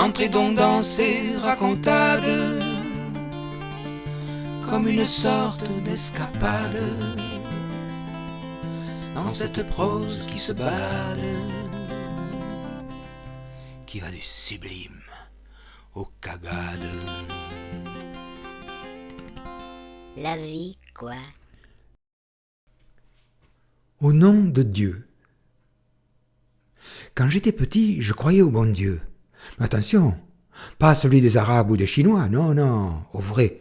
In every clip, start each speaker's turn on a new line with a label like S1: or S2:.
S1: entrez donc dans ces racontades, comme une sorte d'escapade, dans cette prose qui se balade, qui va du sublime au cagade.
S2: La vie, quoi.
S3: Au nom de Dieu. Quand j'étais petit, je croyais au bon Dieu. Mais attention, pas à celui des Arabes ou des Chinois, non, non, au vrai,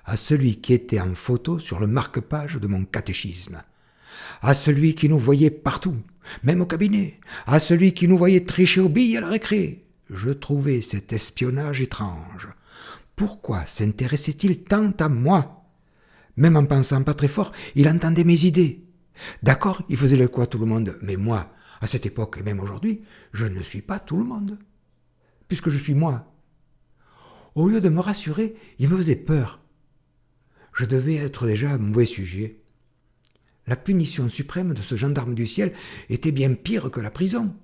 S3: à celui qui était en photo sur le marque-page de mon catéchisme, à celui qui nous voyait partout, même au cabinet, à celui qui nous voyait tricher aux billes à la récré. Je trouvais cet espionnage étrange. Pourquoi s'intéressait-il tant à moi? Même en pensant pas très fort, il entendait mes idées. D'accord, il faisait le quoi tout le monde, mais moi, à cette époque et même aujourd'hui, je ne suis pas tout le monde, puisque je suis moi. Au lieu de me rassurer, il me faisait peur. Je devais être déjà un mauvais sujet. La punition suprême de ce gendarme du ciel était bien pire que la prison.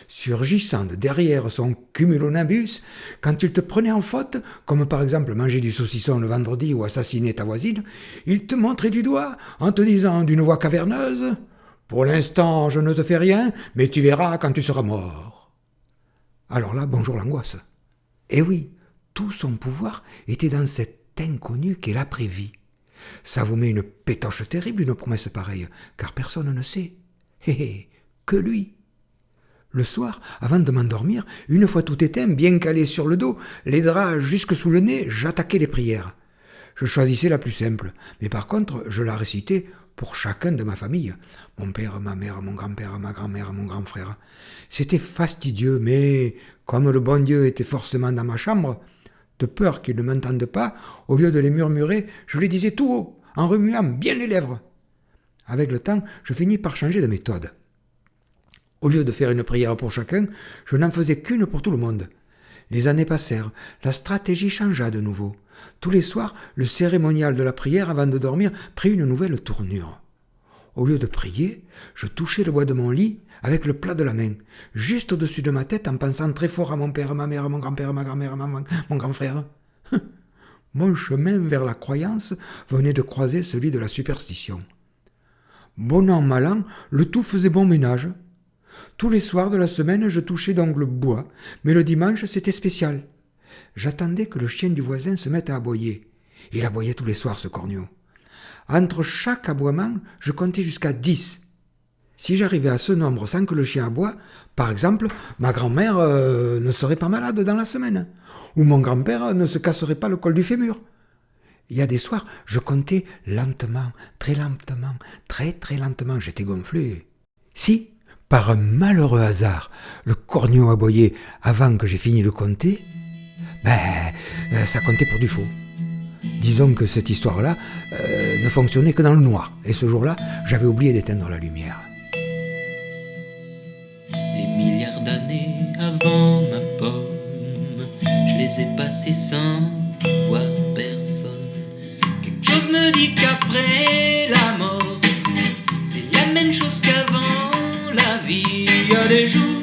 S3: Surgissant de derrière son cumulonimbus, quand il te prenait en faute, comme par exemple manger du saucisson le vendredi ou assassiner ta voisine, il te montrait du doigt en te disant d'une voix caverneuse « Pour l'instant, je ne te fais rien, mais tu verras quand tu seras mort. » Alors là, bonjour l'angoisse. Eh oui, tout son pouvoir était dans cet inconnu qu'est l'après-vie. Ça vous met une pétoche terrible, une promesse pareille, car personne ne sait. Hé hé, que lui. Le soir, avant de m'endormir, une fois tout éteint, bien calé sur le dos, les draps jusque sous le nez, j'attaquais les prières. Je choisissais la plus simple, mais par contre, je la récitais pour chacun de ma famille. Mon père, ma mère, mon grand-père, ma grand-mère, mon grand frère. C'était fastidieux, mais comme le bon Dieu était forcément dans ma chambre, de peur qu'il ne m'entende pas, au lieu de les murmurer, je les disais tout haut, en remuant bien les lèvres. Avec le temps, je finis par changer de méthode. Au lieu de faire une prière pour chacun, je n'en faisais qu'une pour tout le monde. Les années passèrent, la stratégie changea de nouveau. Tous les soirs, le cérémonial de la prière avant de dormir prit une nouvelle tournure. Au lieu de prier, je touchais le bois de mon lit avec le plat de la main, juste au-dessus de ma tête en pensant très fort à mon père, ma mère, mon grand-père, ma grand-mère, mon grand frère. Mon chemin vers la croyance venait de croiser celui de la superstition. Bon an, mal an, le tout faisait bon ménage. Tous les soirs de la semaine, je touchais donc le bois, mais le dimanche, c'était spécial. J'attendais que le chien du voisin se mette à aboyer. Il aboyait tous les soirs, ce corneau. Entre chaque aboiement, je comptais jusqu'à 10. Si j'arrivais à ce nombre sans que le chien aboie, par exemple, ma grand-mère ne serait pas malade dans la semaine, ou mon grand-père ne se casserait pas le col du fémur. Il y a des soirs, je comptais lentement, très lentement, j'étais gonflé. Si, par un malheureux hasard, le corneau aboyait avant que j'aie fini de compter, ça comptait pour du faux. Disons que cette histoire-là ne fonctionnait que dans le noir, et ce jour-là, j'avais oublié d'éteindre la lumière.
S4: Les milliards d'années avant ma pomme, je les ai passées sans voir personne. Quelque chose me dit qu'après la mort, c'est la même chose qu'avant la vie. Il y a des jours